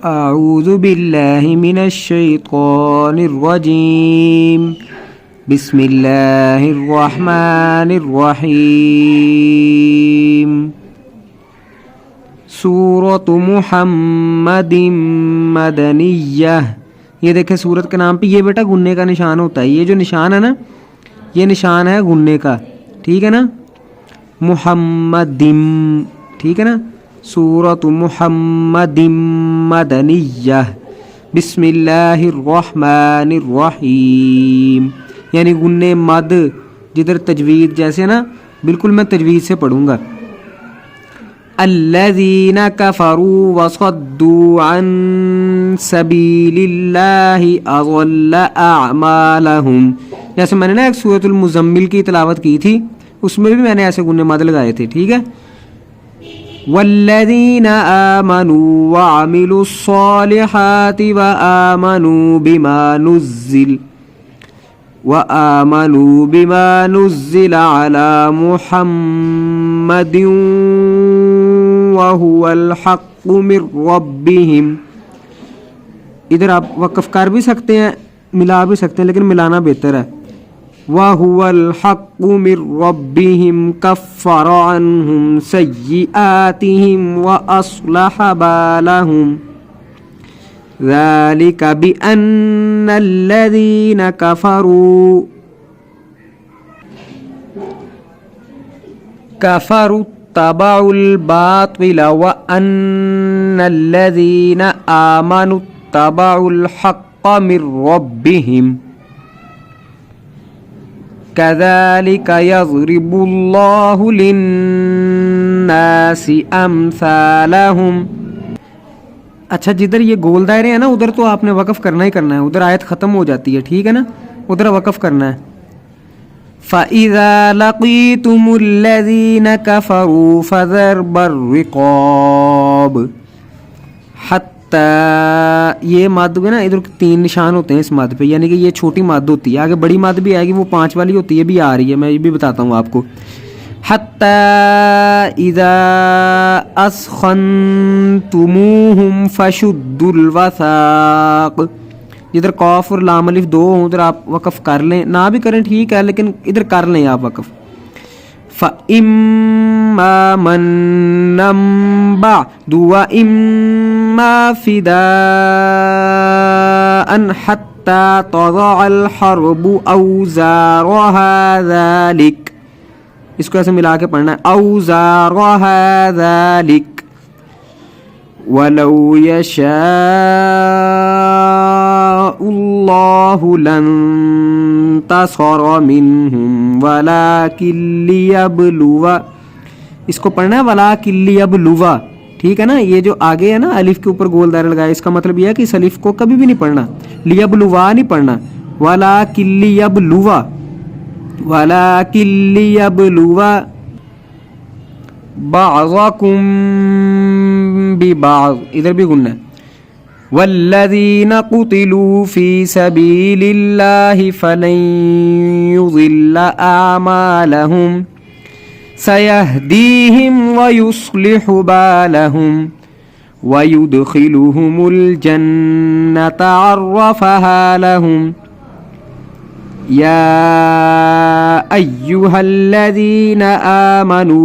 अऊज़ु बिल्लाहि मिनश्शैतानिर्रजीम बिस्मिल्लाहिर्रहमानिर्रहीम सूरत मुहम्मदिन मदनिय्यह। ये देखें सूरत के नाम पे ये बेटा गुन्ने का निशान होता है। ये जो निशान है ना, ये निशान है गुन्ने का, ठीक है ना। मुहम्मदिम, ठीक है ना। सूरत मुहम्मदिन मदनिय्यह बिस्मिल्लाहिर्रहमानिर्रहीम। यानी गुन्ने मद जिधर तजवीद जैसे ना, बिल्कुल मैं तजवीद से पढ़ूंगा। अल्लज़ीना कफ़रू वसद्दू अन सबीलिल्लाहि अज़ल्ल अअमालहुम। जैसे मैंने ना एक सूरतुल मुज़म्मिल की तिलावत की थी, उसमें भी मैंने ऐसे गुन्ने मद लगाए थे, ठीक है। वल्लज़ीना आमनू व अमिलुस्सॉलिहाति व आमनू बिमा नुज़्ज़िल अला मुहम्मदिन व हुवल हक़्क़ु मिर रब्बिहिम। इधर आप वक़्फ़ कर भी सकते हैं, मिला भी सकते हैं, लेकिन मिलाना बेहतर है। वहुवल हक़्क़ु मिर रब्बिहिम कफ़्फ़र अन्हुम सय्यिआतिहिम व अस्लह बालहुम ज़ालिका बिअन्नल्लज़ीना कफ़रू तबउल बातिल व अन्नल्लज़ीना आमनु तबउल हक़्क़ मिर रब्बिहिम कज़ालिका यज़रिबुल्लाहु लिन्नासि अम्सालहुम। अच्छा, जिधर ये गोल दायरे हैं ना, उधर तो आपने वक़्फ़ करना ही करना है, उधर आयत ख़त्म हो जाती है, ठीक है ना, उधर वक़्फ़ करना है। फ़इज़ा लक़ीतुमुल्लज़ीना कफ़रू फ़ज़रबर रिक़ाब। ये मद में ना इधर 3 निशान होते हैं इस मद पे, यानी कि ये छोटी मद होती है, आगे बड़ी मद भी आएगी, वो 5 वाली होती है, भी आ रही है, मैं ये भी बताता हूँ आपको। हत्ता इज़ा अस्खन्तुमूहुम फशुद्दुल वसाक़। जिधर कौफ और लाम अलिफ 2 हों उधर आप वक़्फ़ कर लें, ना भी करें ठीक है, लेकिन इधर कर लें आप वक़्फ़। फ़इम्मा मन्नम बअदु व इम्मा फ़िदाअन हत्ता तज़अल हर्बु औज़ारहा ज़ालिक। इसको ऐसे मिला के पढ़ना है, औज़ारहा ज़ालिक वलौ यशाअुल्लाहु लंतसर मिनहुम वलाकिन लियब्लुवा। इसको पढ़ना है वलाकिन लियब्लुवा, ठीक है ना। ये जो आगे है ना अलिफ के ऊपर गोल दायरा लगाया, इसका मतलब यह है कि इस अलिफ को कभी भी नहीं पढ़ना, लियब्लुवा नहीं पढ़ना, वलाकिन लियब्लुवा, वलाकिन लियब्लुवा बाज़कुम बिबाज़। इधर भी गुन्ना है। वल्लज़ीना क़ुतिलू फ़ी सबीलिल्लाहि फ़लन युज़िल्ल अअमालहुम सयहदीहिम व युस्लिहु बालहुम व युदखिलुहुमुल जन्नता अर्रफ़हा लहुम। या अय्युहल्लज़ीना आमनू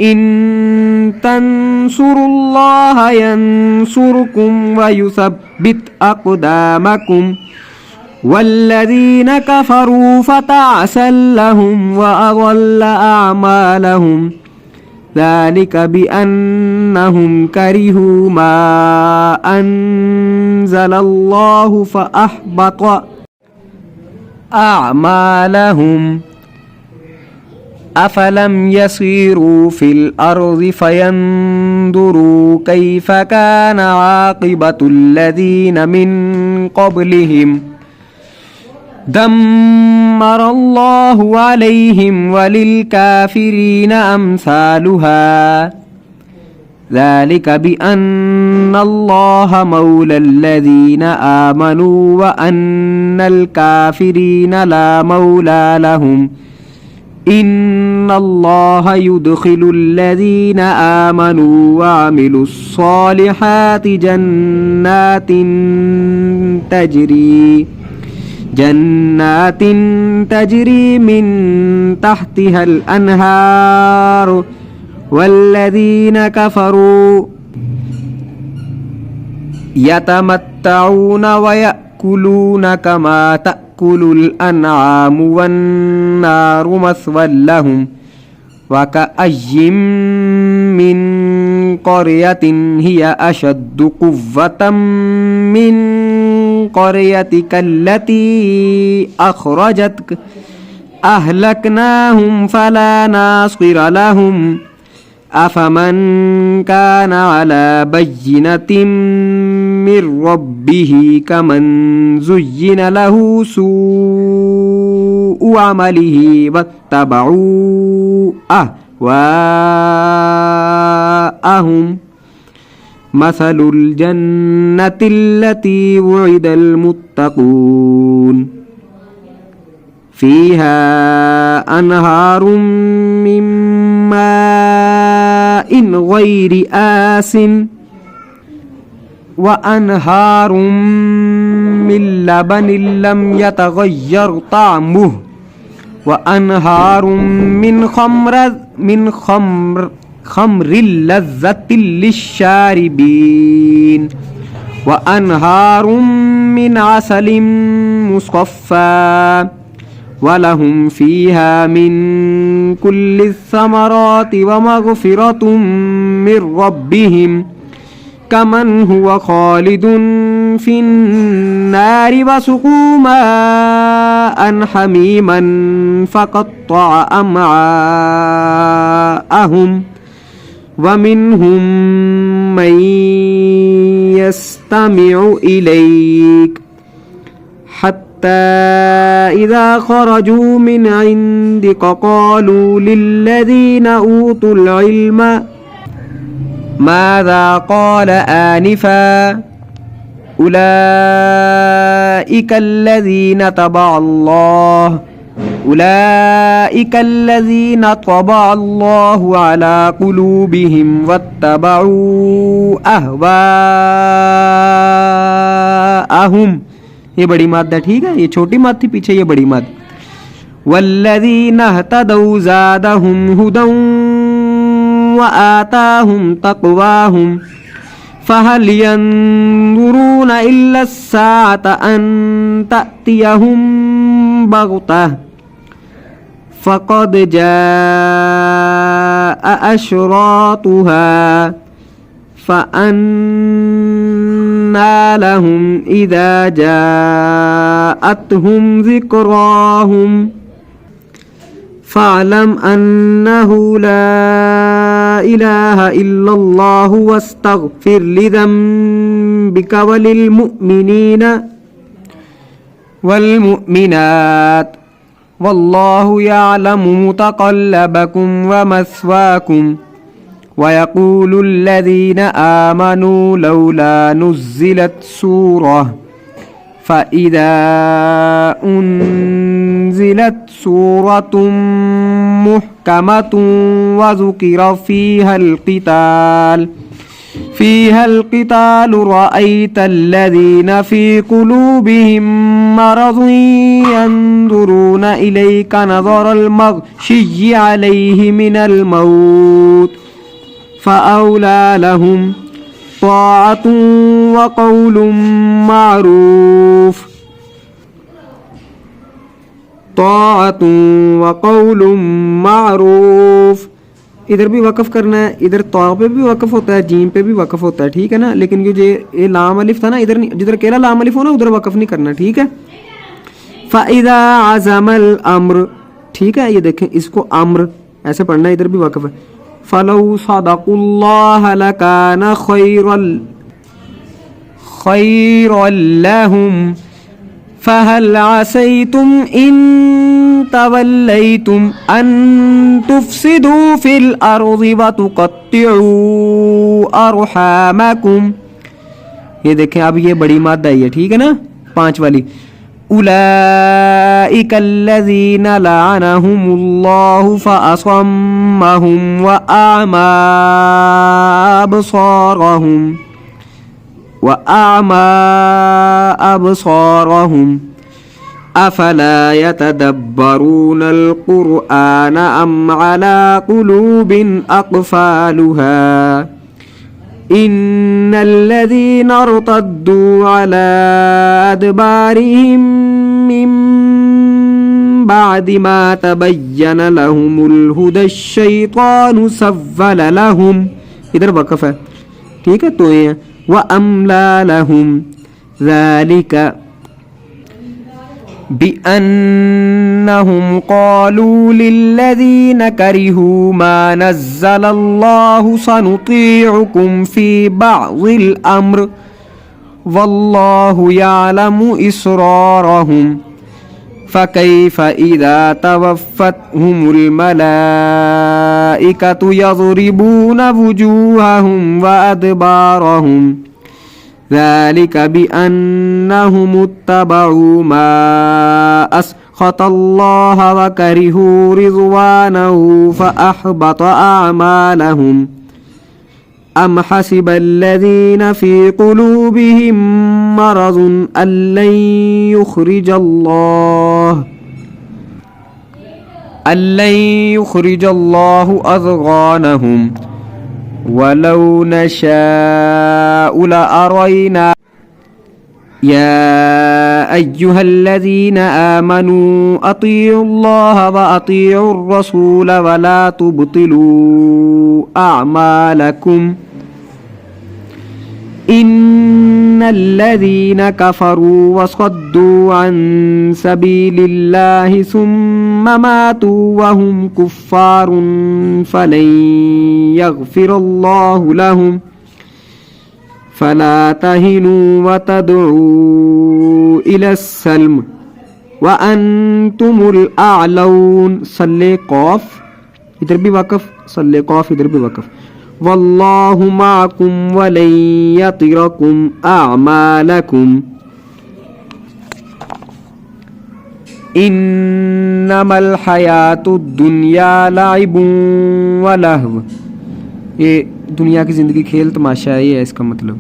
इन तंसुरुल्लाह यंसुरकुम व युसब्बित अक़दामकुम वल्लज़ीना कफ़रू फ़तअसल लहुम व अज़ल्ल अअमालहुम ज़ालिका बिअन्नहुम करिहू मा अंज़लल्लाहु फ़अहबत अअमालहुम अफलम यसीरू फिल अर्ज़ि फयंदुरू कैफ़ कान आक़िबतुल्लज़ीना मिन क़ब्लिहिम दम्मरल्लाहु अलैहिम वलिलकाफ़िरीना अम्सालुहा ज़ालिका बिअन्नल्लाहा मौलल्लज़ीना आमनू व अन्नल काफ़िरीना ला मौला लहुम इन्नल्लाह युदखिलुल्लज़ीना आमनू व अमिलुस्सॉलिहाति जन्नातिन तजरी मिन तहतिहल अनहार वल्लज़ीना कफरू यतमत्तऊन व यअकुलून कमा तअकुलुल अनआमु वन्नारु मस्वल लहुम वकअय्यिम मिन क़रयतिन हिय अशद्दु क़ुव्वतम मिन क़रयतिकल्लती अख़रजतक अहलकनाहुम फला नासिर लहुम अफमन कान अला बय्यिनतिम मिर रब्बिही कमन ज़ुय्यिन लहू सूअ अमलिही वत्तबऊ अहवाअहुम मसलुल जन्नतिल्लती वुइदल मुत्तक़ून फ़ीहा अनहारुम मिन माइन गैरि आसिन व अनहारुम मिन लबनिन लम यतगय्यर तामुहु व अनहारुम मिन खम्रिल लज़्ज़तिल लिश्शारिबीन व अनहारुम मिन असलिम मुस्क़फ़्फ़ा वलहुम फ़ीहा मिन कुल्लि समराति व मग़फ़िरतुम मिर रब्बिहिम कमन हुवा खालिदुन फ़िन्नारि वसुक़ू माअन हमीमन फ़क़त्तअ अमआअहुम वमिन्हुम मन यस्तमिउ इलैक हत्ता इज़ा ख़रजू मिन इंदिक क़ालू लिल्लज़ीना ऊतुल इल्म माज़ा क़ाल आनिफ़ा उलाइकल्लज़ीना तबअल्लाहु अला क़ुलूबिहिम वत्तबऊ अहवाअहुम। ये बड़ी माद है, ठीक है, ये छोटी माद थी, पीछे ये बड़ी माद। वल्लज़ीना इहतदौ ज़ादहुम हुदन व आताहुम तक़वाहुम फ़हल यंज़ुरूना इल्ला अस्साअत अन तअतियहुम बग़तह फ़क़द जाअ अशरातुहा फ़अन्ना लहुम इज़ा जाअतहुम ज़िक्राहुम फ़अलम अन्नहु ला इलाहा इल्लल्लाहु वस्तग़फ़िर लिज़ंबिका वलिल मुअ्मिनीना वल मुअ्मिनात वल्लाहु यअलमु मुतक़ल्लबकुम व मस्वाकुम वयक़ूलुल्लज़ीना आमनू लौला नुज़्ज़िलत सूरह फ़इज़ा उन्ज़िलत सूरतुम मुहकमतुन वज़ुकिर फ़ीहल क़िताल रअयतल्लज़ीना फ़ी क़ुलूबिहिम मरज़ुन यंज़ुरूना इलैका नज़रल मग़शिय्यि अलैहि मिनल मौत फ़अौला लहुम ताअतुन व क़ौलुन मारूफ़ इधर भी वक़फ़ करना है, इधर तौ पे भी वक़फ़ होता है, जीम पे भी वक़फ़ होता है, ठीक है ना। लेकिन ये लाम अलिफ था ना, इधर जिधर अकेला लाम अलिफ हो ना उधर वक़फ़ नहीं करना, ठीक है। फ़इज़ा अज़मल अम्र, ठीक है, ये देखें इसको अम्र ऐसे पढ़ना है, इधर भी वक़फ़ है। फ़लौ सदक़ुल्लाह लकान खैरल लहुम फ़हल असैतुम इन तवल्लैतुम अन तुफ़सिदू फ़िल अर्ज़ि व तुक़त्तिऊ अरहामकुम। ये देखें अब ये बड़ी माद आई है, ठीक है ना, 5 वाली। उलाइका अल्लज़ीना लअनहुमुल्लाहु फ़असम्महुम व अअमा अबसारहुम अफला यतदब्बरूनल क़ुरआन अम अला क़ुलूबिन अक़फ़ालुहा इन्नल्लज़ीना इर्तद्दू अला अदबारिहिम मिन बादि मा तबय्यन लहुमुल हुदा अश्शैतानु सव्वल लहुम। इधर वक़फ़ है, ठीक है। तो ये व अमला लहुम ज़ालिका बिअन्नहुम क़ालू लिल्लज़ीना करिहू मा नज़्ज़लल्लाहु सनुतीउकुम फ़ी बअज़िल अम्र वल्लाहु यअलमु इसरारहुम फ़कैफ़ इज़ा तवफ़्फ़तहुमुल मलाइकतु यज़रिबून वुजूहहुम व अदबारहुम ज़ालिका बिअन्नहुम इत्तबअू मा अस्ख़तल्लाह व करिहू रिज़वानहु फ़अहबत अअमालहुम अम हसिबल्लज़ीना फ़ी क़ुलूबिहिम मरज़ुन अल्लन युख़रिजल्लाहु अज़ग़ानहुम वलौ नशाअु लअरयना या अय्युहल्लज़ीना आमनू अतीउल्लाह व अतीउर रसूल वला तुब्तिलू अअमालकुम इन्नल्लज़ीना कफ़रू वसद्दू अन सबीलिल्लाहि सुम्मा मातू वहुम कुफ़्फ़ारुन फ़लन यग़फ़िरल्लाहु लहुम फला तहिनू व तदऊ इलस्सल्म व अंतुमुल अअलौन। सल्ले क़ाफ, इधर भी वक़फ़, सल्ले क़ाफ, इधर भी वक़फ़। वल्लाहु माअकुम वलन यतिरकुम अअमालकुम इन्नमल हयातुद दुनिया लाइबुन व लहव। ये दुनिया की ज़िंदगी खेल तमाशा है, ये है इसका मतलब।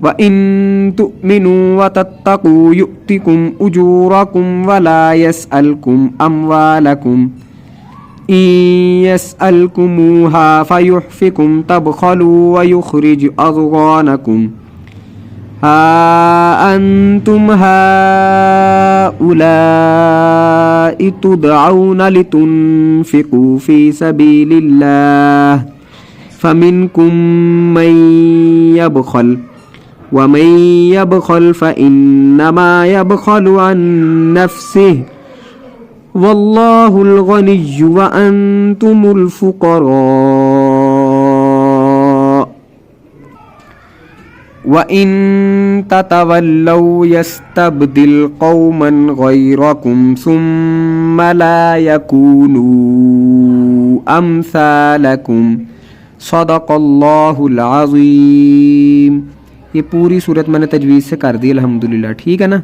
व इन तुमिनू व तत्तकू युक्तिकुम उजूरकुम वला यसअलकुम अमवालकुम यस्अलकुमूहा फयुहफिकुम तबखलू व युखरिज अज़ग़ानकुम हा अंतुम हाउलाइ तुदअऊन लितुनफ़िक़ू फ़ी सबीलिल्लाह फ़मिनकुम मन यबख़ल व मन यबख़ल फ़इन्नमा यबख़लु अन नफ़्सिहि वल्लाहुल गनिय्यु व अंतुमुल फ़ुक़रा व इन ततवल्लौ यस्तब्दिल क़ौमन ग़ैरकुम सुम्मा ला यकूनू अम्सालकुम। सदक़ल्लाहुल अज़ीम। ये पूरी सूरत मैंने तजवीज़ से कर दी अल्हम्दुलिल्लाह, ठीक है ना।